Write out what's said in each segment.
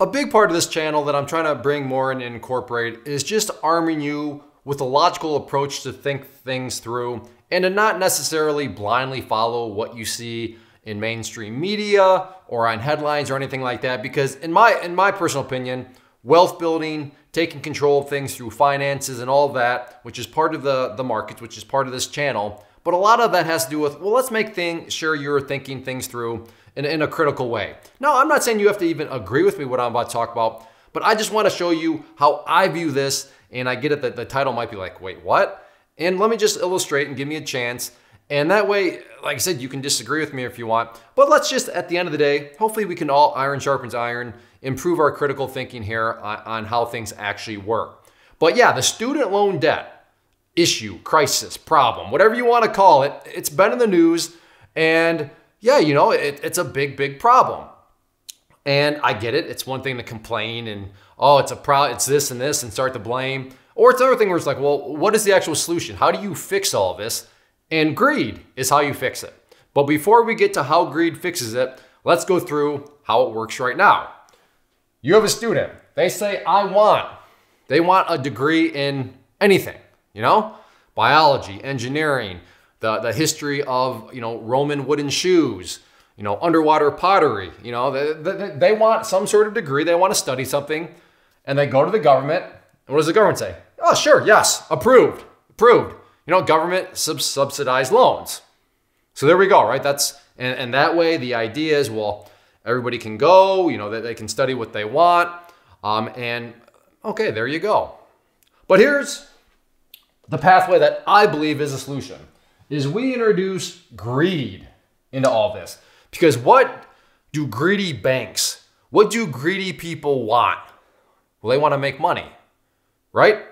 A big part of this channel that I'm trying to bring more and incorporate is just arming you with a logical approach to think things through and to not necessarily blindly follow what you see in mainstream media or on headlines or anything like that. Because in my personal opinion, wealth building, taking control of things through finances and all that, which is part of the markets, which is part of this channel, but a lot of that has to do with, well, let's make sure you're thinking things through in a critical way. Now, I'm not saying you have to even agree with me what I'm about to talk about, but I just want to show you how I view this. And I get it that the title might be like, wait, what? And let me just illustrate and give me a chance. And that way, like I said, you can disagree with me if you want, but let's just, at the end of the day, hopefully we can all, iron sharpens iron, improve our critical thinking here on how things actually work. But yeah, the student loan debt issue, crisis, problem, whatever you want to call it, it's been in the news. And yeah, you know, it's a big, big problem. And I get it. It's one thing to complain and, oh, it's this and this and start to blame. Or it's another thing where it's like, well, what is the actual solution? How do you fix all this? And greed is how you fix it. But before we get to how greed fixes it, let's go through how it works right now. You have a student. They say, they want a degree in anything, you know, biology, engineering, the history of, you know, Roman wooden shoes, you know, underwater pottery, you know, they want some sort of degree. They want to study something and they go to the government. And what does the government say? Oh, sure. Yes. Approved. You know, government subsidized loans. So there we go, right? And that way the idea is, well, everybody can go, you know, that they can study what they want. And okay, there you go. But here's the pathway that I believe is a solution, is we introduce greed into all this. Because what do greedy banks, what do greedy people want? Well, they want to make money, right?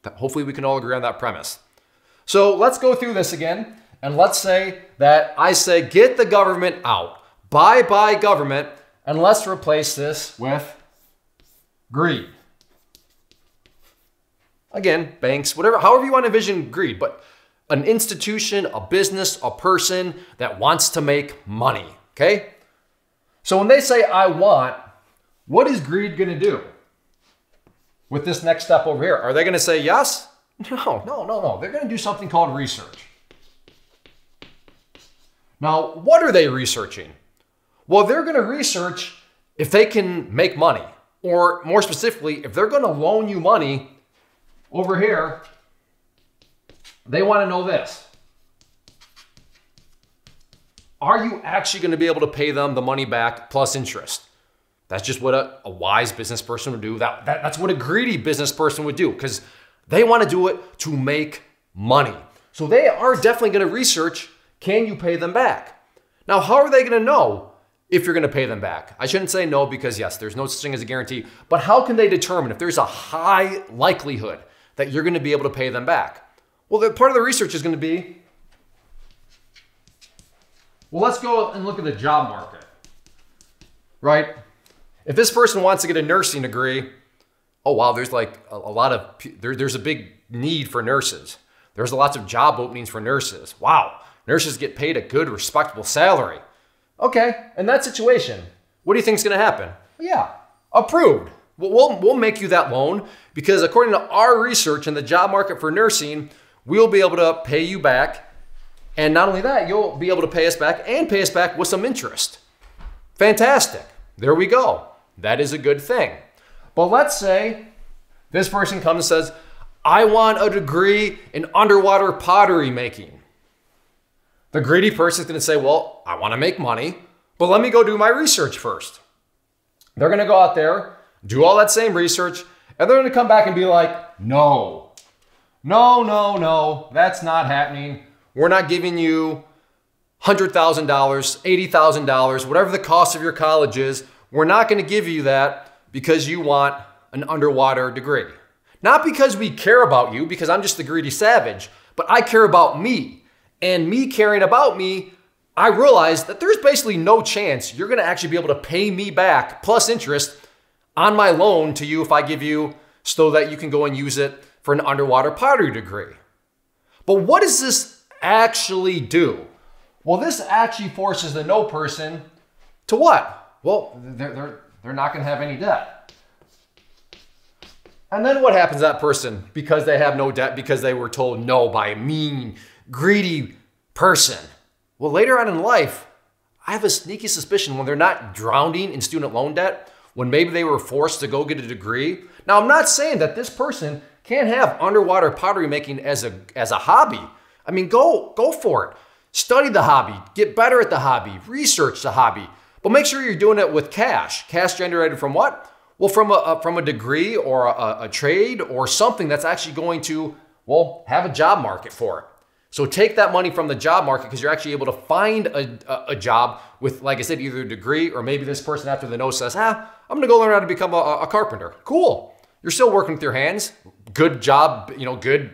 Hopefully we can all agree on that premise. So let's go through this again. And let's say that I say, get the government out. Bye government. And let's replace this with greed. Again, banks, whatever, however you want to envision greed, but an institution, a business, a person that wants to make money, okay? So when they say I want, what is greed going to do with this next step over here? Are they going to say yes? No. They're going to do something called research. Now, what are they researching? Well, they're going to research if they can make money, or more specifically, if they're going to loan you money over here, they want to know this. Are you actually going to be able to pay them the money back plus interest? That's just what a wise business person would do. That's what a greedy business person would do, because they want to do it to make money. So they are definitely going to research, can you pay them back? Now, how are they going to know if you're going to pay them back? I shouldn't say no, because yes, there's no such thing as a guarantee, but how can they determine if there's a high likelihood that you're going to be able to pay them back? Well, part of the research is going to be, well, let's go and look at the job market, right? If this person wants to get a nursing degree, oh, wow, there's like a lot of, there's a big need for nurses. There's lots of job openings for nurses. Wow, nurses get paid a good, respectable salary. Okay, in that situation, what do you think is going to happen? Well, yeah, approved. We'll make you that loan, because according to our research in the job market for nursing, we'll be able to pay you back. And not only that, you'll be able to pay us back and pay us back with some interest. Fantastic. There we go. That is a good thing. But let's say this person comes and says, I want a degree in underwater pottery making. The greedy person is going to say, well, I want to make money, but let me go do my research first. They're going to go out there, do all that same research, and they're going to come back and be like, no, that's not happening. We're not giving you $100,000, $80,000, whatever the cost of your college is. We're not going to give you that because you want an underwater degree. Not because we care about you, because I'm just the greedy savage, but I care about me. And me caring about me, I realize that there's basically no chance you're going to actually be able to pay me back plus interest on my loan to you if I give you so that you can go and use it for an underwater pottery degree. But what does this actually do? Well, this actually forces the no person to what? Well, they're They're not going to have any debt. And then what happens to that person because they have no debt because they were told no by a mean, greedy person? Well, later on in life, I have a sneaky suspicion when they're not drowning in student loan debt, when maybe they were forced to go get a degree. Now, I'm not saying that this person can't have underwater pottery making as a hobby. I mean, go for it. Study the hobby, get better at the hobby, research the hobby, but make sure you're doing it with cash. Cash generated from what? Well, from a degree or a trade or something that's actually going to, well, have a job market for it. So take that money from the job market because you're actually able to find a job with, like I said, either a degree or maybe this person after the no says, I'm gonna go learn how to become a carpenter. Cool. You're still working with your hands. Good job, good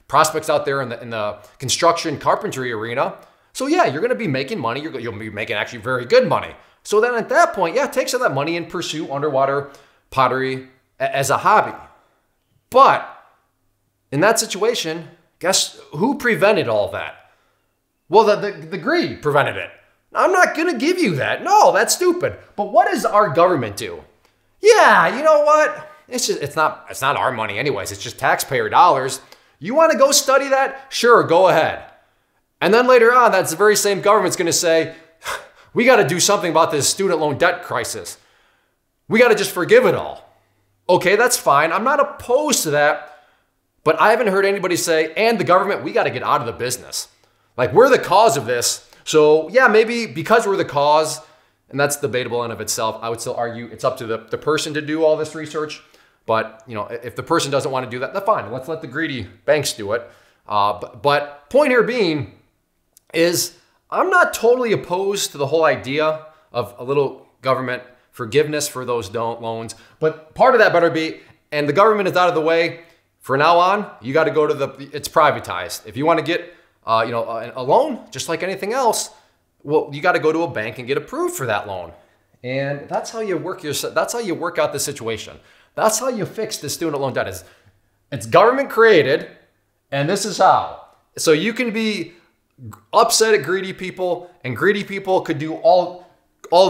prospects out there in the construction carpentry arena. So yeah, you're gonna be making money. You'll be making actually very good money. So then at that point, yeah, take some of that money and pursue underwater pottery as a hobby. But in that situation, guess who prevented all that? Well, the greed prevented it. I'm not gonna give you that. No, that's stupid. But what does our government do? Yeah, you know what? It's not our money anyways. It's just taxpayer dollars. You wanna go study that? Sure, go ahead. And then later on, that's the very same government's gonna say, we gotta do something about this student loan debt crisis. We gotta just forgive it all. Okay, that's fine. I'm not opposed to that. But I haven't heard anybody say, and the government, we got to get out of the business. Like, we're the cause of this. So yeah, maybe because we're the cause, and that's debatable in of itself, I would still argue it's up to the person to do all this research. But if the person doesn't want to do that, then fine. Let's let the greedy banks do it. But point here being is I'm not totally opposed to the whole idea of a little government forgiveness for those loans. But part of that better be, and the government is out of the way, for now on, you got to go to it's privatized. If you want to get, a loan, just like anything else, well, you got to go to a bank and get approved for that loan. And that's how you work out the situation. That's how you fix the student loan debt. It's government created, and this is how. So you can be upset at greedy people, and greedy people could do all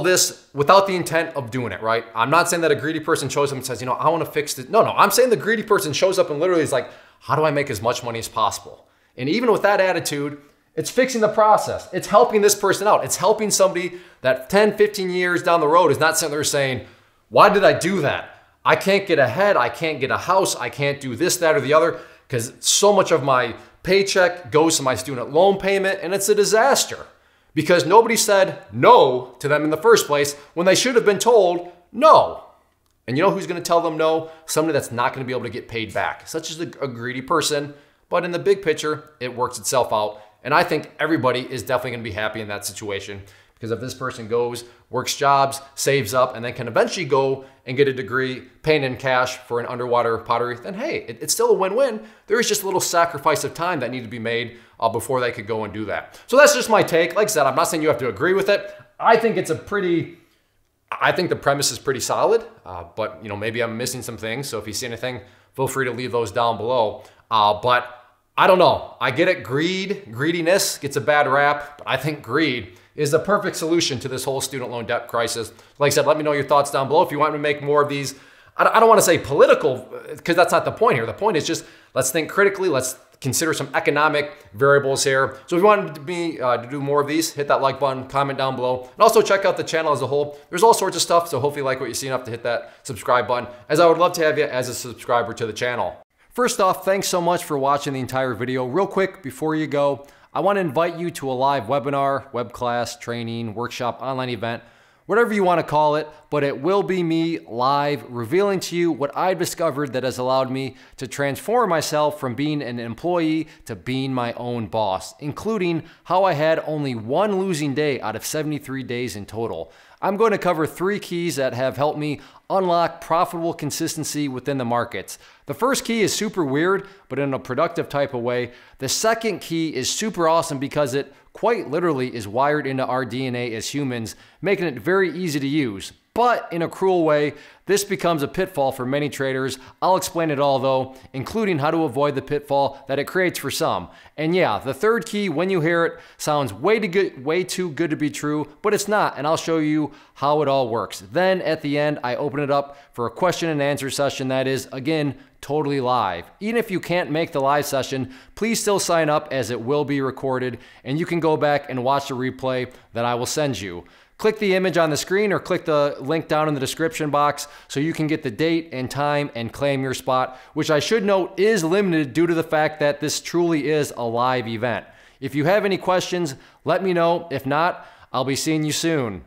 this without the intent of doing it, right? I'm not saying that a greedy person shows up and says, I want to fix it. No, I'm saying the greedy person shows up and literally is like, how do I make as much money as possible? And even with that attitude, it's fixing the process. It's helping this person out. It's helping somebody that 10, 15 years down the road is not sitting there saying, why did I do that? I can't get ahead. I can't get a house. I can't do this, that, or the other because so much of my paycheck goes to my student loan payment and it's a disaster. Because nobody said no to them in the first place when they should have been told no. And you know who's going to tell them no? Somebody that's not going to be able to get paid back, such as a greedy person. But in the big picture, it works itself out. And I think everybody is definitely going to be happy in that situation. Because if this person goes, works jobs, saves up, and then can eventually go and get a degree, paying in cash for an underwater pottery, then hey, it's still a win-win. There is just a little sacrifice of time that needed to be made before they could go and do that. So that's just my take. Like I said, I'm not saying you have to agree with it. I think the premise is pretty solid, but maybe I'm missing some things. So if you see anything, feel free to leave those down below. But I don't know. I get it. Greediness gets a bad rap, but I think greed is the perfect solution to this whole student loan debt crisis. Like I said, let me know your thoughts down below. If you want me to make more of these, I don't want to say political, because that's not the point here. The point is just, let's think critically. Let's consider some economic variables here. So if you want me to do more of these, hit that like button, comment down below, and also check out the channel as a whole. There's all sorts of stuff, so hopefully you like what you see enough to hit that subscribe button, as I would love to have you as a subscriber to the channel. First off, thanks so much for watching the entire video. Real quick, before you go, I want to invite you to a live webinar, web class, training, workshop, online event, whatever you want to call it, but it will be me live revealing to you what I've discovered that has allowed me to transform myself from being an employee to being my own boss, including how I had only one losing day out of 73 days in total. I'm going to cover 3 keys that have helped me unlock profitable consistency within the markets. The first key is super weird, but in a productive type of way. The second key is super awesome because it quite literally is wired into our DNA as humans, making it very easy to use. But in a cruel way, this becomes a pitfall for many traders. I'll explain it all though, including how to avoid the pitfall that it creates for some. And yeah, the third key, when you hear it, sounds way too good to be true, but it's not, and I'll show you how it all works. Then at the end, I open it up for a question and answer session that is, again, totally live. Even if you can't make the live session, please still sign up as it will be recorded, and you can go back and watch the replay that I will send you. Click the image on the screen or click the link down in the description box so you can get the date and time and claim your spot, which I should note is limited due to the fact that this truly is a live event. If you have any questions, let me know. If not, I'll be seeing you soon.